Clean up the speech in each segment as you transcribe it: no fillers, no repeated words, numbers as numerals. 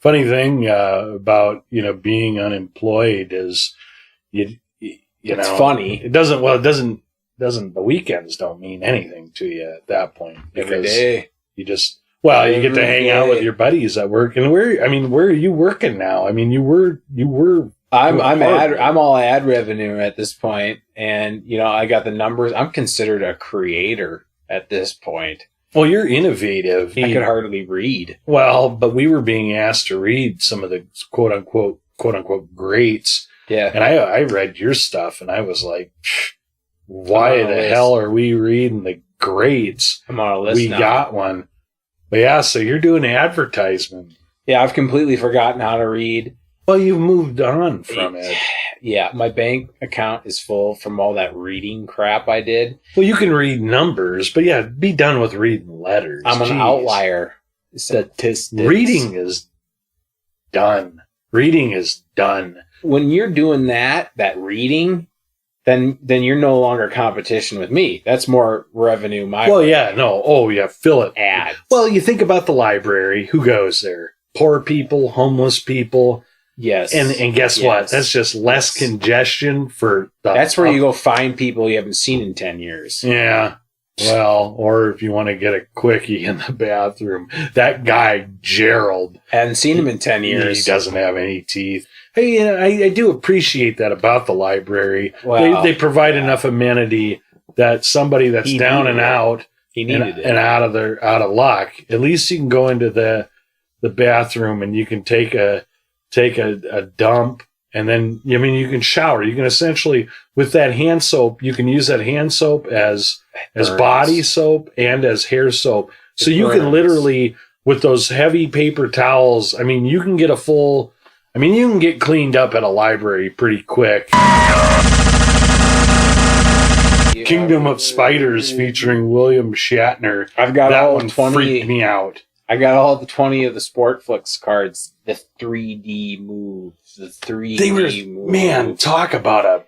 Funny thing about being unemployed is it's know funny. It doesn't the weekends don't mean anything to you at that point Every day you just you get to hang out with your buddies at work. And where are you working now? I mean, you were. I'm all ad revenue at this point, and I got the numbers. I'm considered a creator at this point. Well, you're innovative. I could hardly read. Well, but we were being asked to read some of the quote unquote greats. Yeah. And I read your stuff and I was like, why the hell are we reading the greats? I'm on a list We now. got one. But yeah, so you're doing advertisement. Yeah, I've completely forgotten how to read. Well, you've moved on from it. Yeah, my bank account is full from all that reading crap I did. Well, you can read numbers, but yeah, be done with reading letters. I'm an outlier. Statistics. Reading is done. Reading is done. When you're doing that reading, then you're no longer competition with me. That's more revenue. Fill it. Ads. Well, you think about the library. Who goes there? Poor people, homeless people. Yes. And guess what? That's just less congestion for the... That's where you go find people you haven't seen in 10 years. Yeah. Well, or if you want to get a quickie in the bathroom. That guy, Gerald. I hadn't seen him in 10 years. He doesn't have any teeth. Hey, I do appreciate that about the library. Well, they provide enough amenity that somebody that's down and out and out of luck, at least you can go into the bathroom and you can take a dump, and then you can shower. You can essentially, with that hand soap, you can use that hand soap as body soap and as hair soap. So you can literally, with those heavy paper towels, you can get you can get cleaned up at a library pretty quick. Kingdom of Spiders featuring William Shatner. I've got that all one 20. Freaked me out. I got all the 20 of the Sportflix cards. The 3D moves. The 3D moves. Man, talk about a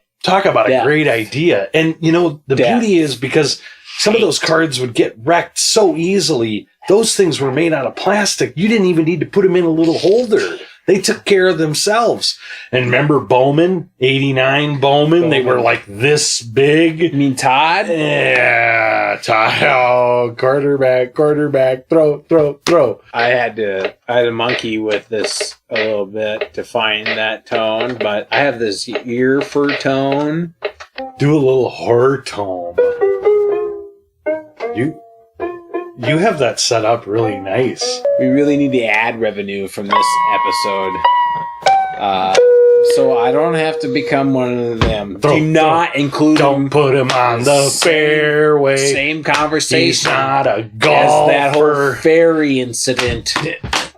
great idea. And the beauty is, because some of those cards would get wrecked so easily, those things were made out of plastic. You didn't even need to put them in a little holder. They took care of themselves. And remember Bowman, 89 Bowman? They were like this big. You mean Todd? Yeah, Todd. Oh, quarterback, throw. I had to monkey with this a little bit to find that tone, but I have this ear fur tone. Do a little horror tone. You have that set up really nice. We really need the ad revenue from this episode. So I don't have to become one of them. Do not include Don't put him on the fairway. Same conversation. He's not a golfer. As that whole ferry incident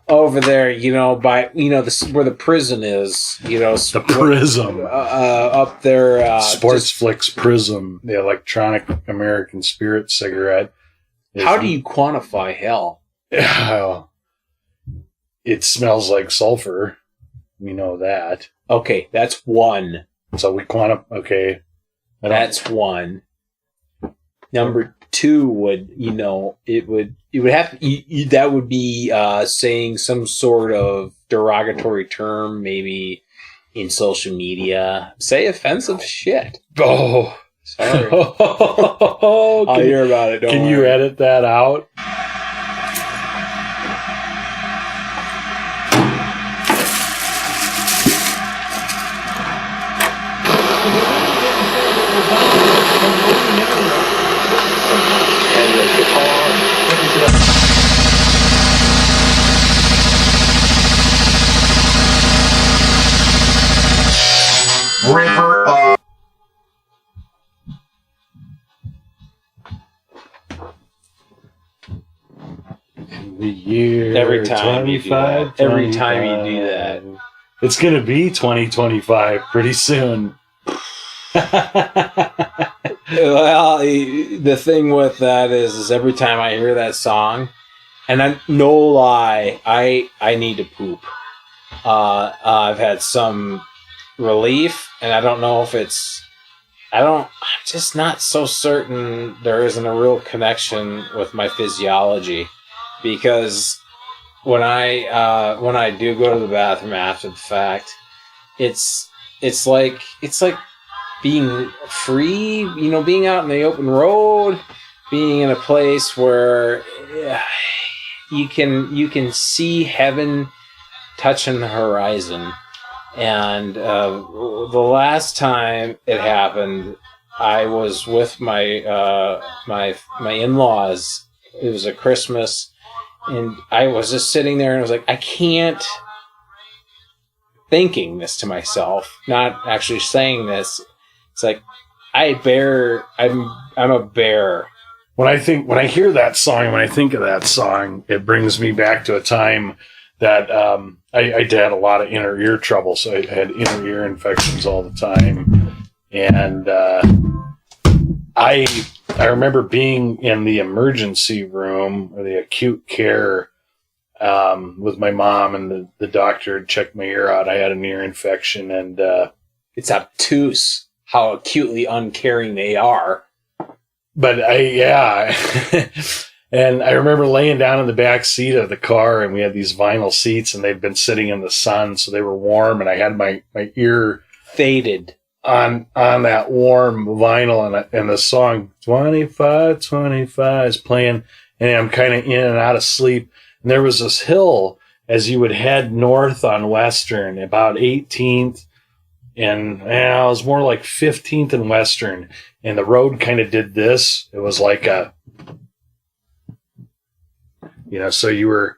over there, where the prison is, the prism. Up there. Sportsflix Prism, the electronic American Spirit cigarette. How do you quantify hell? It smells like sulfur. We know that. Okay, that's one. So we quantify. Okay, that's one. Number two would, it would have that would be saying some sort of derogatory term, maybe in social media. Say offensive shit. Oh. Sorry. I'll hear about it. Can you edit that out? River of the year every time 25, you do that. Every time you do that. It's going to be 2025 pretty soon. Well, the thing with that is every time I hear that song, and I no lie, I need to poop. I've had some relief, and I don't know if I'm just not so certain there isn't a real connection with my physiology, because when I do go to the bathroom after the fact, it's like being free, being out in the open road, being in a place where you can see heaven touching the horizon. And the last time it happened, I was with my my in-laws. It was a Christmas, and I was just sitting there, and I was like, I can't. Thinking this to myself, not actually saying this. It's like I'm a bear. When I hear that song, when I think of that song, it brings me back to a time that I had a lot of inner ear trouble, so I had inner ear infections all the time, and I remember being in the emergency room or the acute care with my mom, and the doctor had checked my ear out. I had an ear infection, and it's obtuse how acutely uncaring they are. But and I remember laying down in the back seat of the car, and we had these vinyl seats, and they'd been sitting in the sun, so they were warm, and I had my ear faded on that warm vinyl, and the song 25 is playing, and I'm kind of in and out of sleep. And there was this hill as you would head north on Western, about 18th, and it was more like 15th and Western, and the road kind of did this. It was like so you were...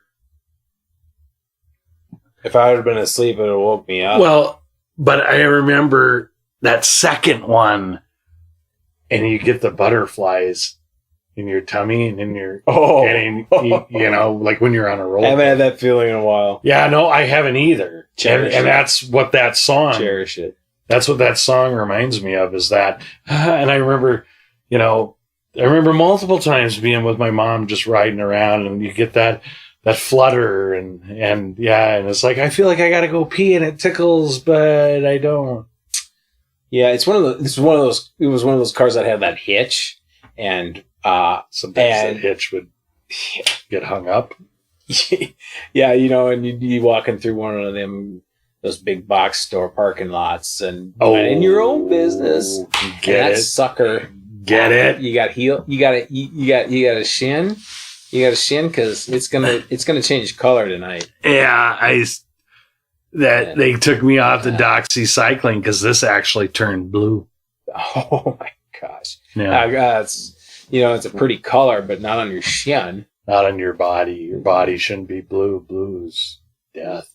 If I would have been asleep, it would have woke me up. Well, but I remember that second one, and you get the butterflies in your tummy and in your... like when you're on a roll. I haven't had that feeling in a while. Yeah, no, I haven't either. And that's what that song... Cherish it. That's what that song reminds me of, is that... And I remember, multiple times being with my mom just riding around, and you get that flutter, and it's like, I feel like I gotta go pee, and it tickles, but I don't. Yeah, it was one of those cars that had that hitch, and sometimes that hitch would get hung up. Yeah, and you'd be walking through one of those big box store parking lots, and in your own business, get it, sucker. Get it? You got heel. You got a shin. You got a shin, because it's gonna change color tonight. Yeah, they took me off the doxycycline because this actually turned blue. Oh my gosh! Yeah, it's a pretty color, but not on your shin. Not on your body. Your body shouldn't be blue. Blue is death.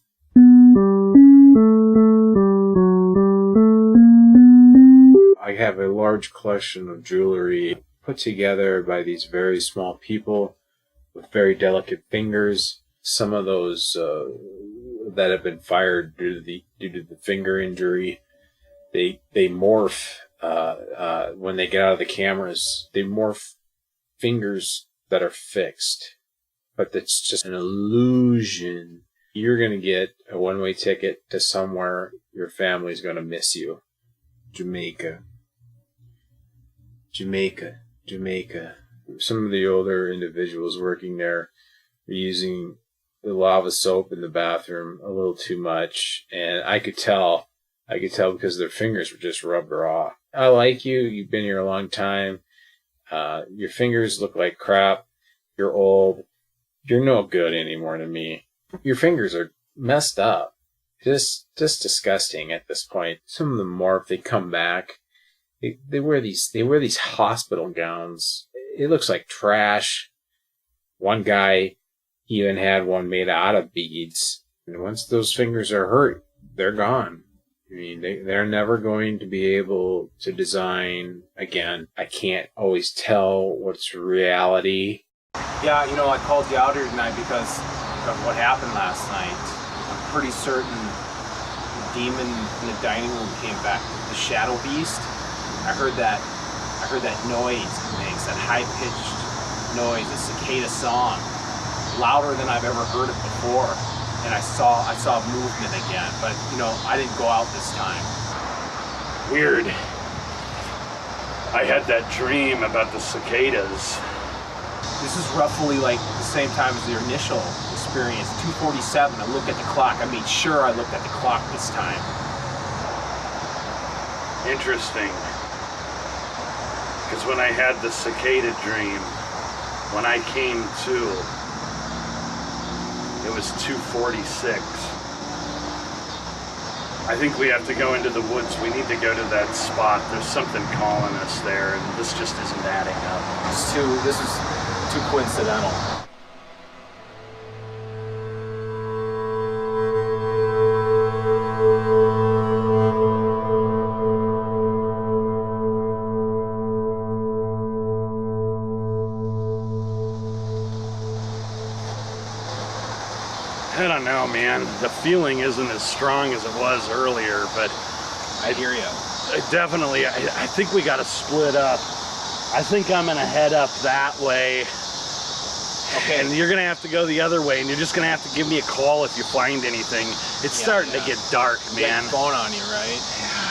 I have a large collection of jewelry put together by these very small people with very delicate fingers. Some of those that have been fired due to the finger injury, they morph when they get out of the cameras. They morph fingers that are fixed, but it's just an illusion. You're going to get a one-way ticket to somewhere your family's going to miss you. Jamaica. Some of the older individuals working there are using the lava soap in the bathroom a little too much, and I could tell because their fingers were just rubbed raw. I like you. You've been here a long time. Your fingers look like crap. You're old. You're no good anymore to me. Your fingers are messed up. Just disgusting at this point. Some of them morph. They come back. They wear these hospital gowns. It looks like trash. One guy even had one made out of beads. And once those fingers are hurt, they're gone. I mean, they're never going to be able to design again. I can't always tell what's reality. Yeah, I called you out here tonight because of what happened last night. I'm pretty certain the demon in the dining room came back. The shadow beast. I heard that noise it makes, that high-pitched noise, a cicada song, louder than I've ever heard it before. And I saw movement again, but you know, I didn't go out this time. Weird. I had that dream about the cicadas. This is roughly like the same time as the initial experience, 2:47. I looked at the clock. I made sure I looked at the clock this time. Interesting. Because when I had the cicada dream, when I came to, it was 2:46. I think we have to go into the woods. We need to go to that spot. There's something calling us there, and this just isn't adding up. This is too coincidental. I don't know, man. The feeling isn't as strong as it was earlier, but I hear you. I think we got to split up. I think I'm going to head up that way. Okay. And you're going to have to go the other way, and you're just going to have to give me a call if you find anything. It's starting to get dark, You got man. your phone on you, right?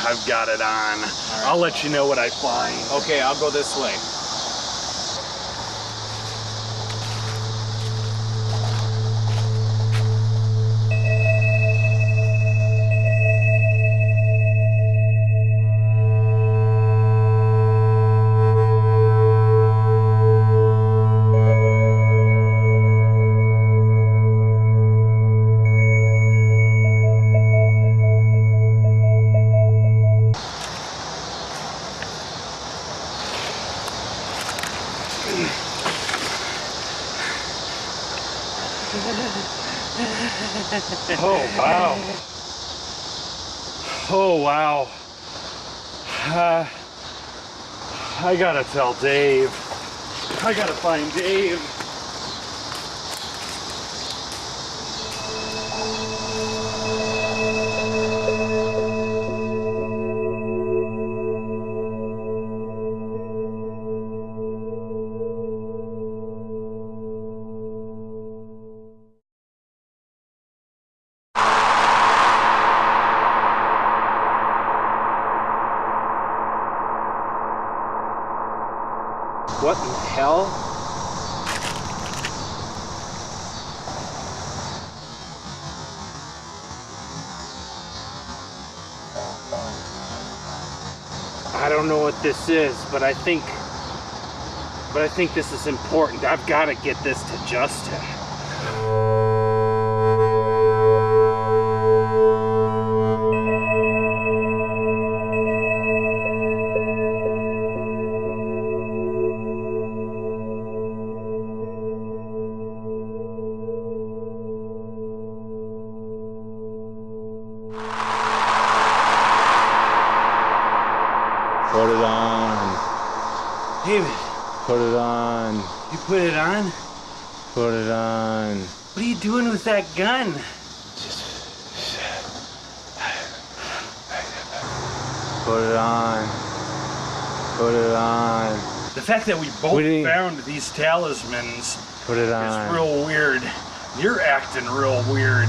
I've got it on. right. I'll let you know what I find. Okay, I'll go this way. Oh, wow. Oh, wow. I gotta tell Dave. I gotta find Dave. What in the hell? I don't know what this is, but I think this is important. I've got to get this to Justin. Put it on. David, Put it on. you put it on? Put it on. What are you doing with that gun? Put it on. Put it on. The fact that we both didn't- found these talismans Put it is on. real weird. You're acting real weird.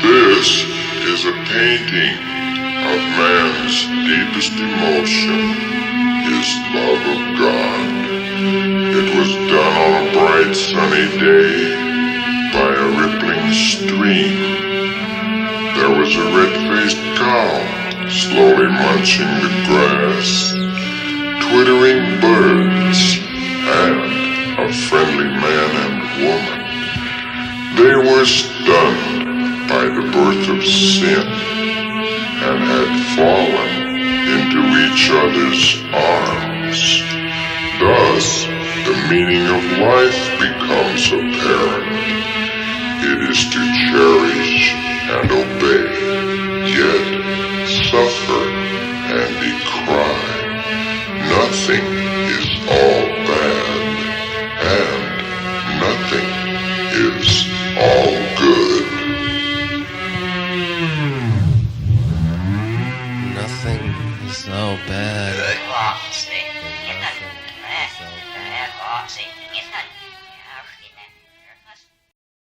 This is a painting of man's deepest emotion, his love of God. It was done on a bright sunny day by a rippling stream. There was a red-faced cow slowly munching the grass. twittering birds, and a friendly man and woman. They were stunned by the birth of sin, and had fallen into each other's arms. Thus, the meaning of life becomes apparent. It is to cherish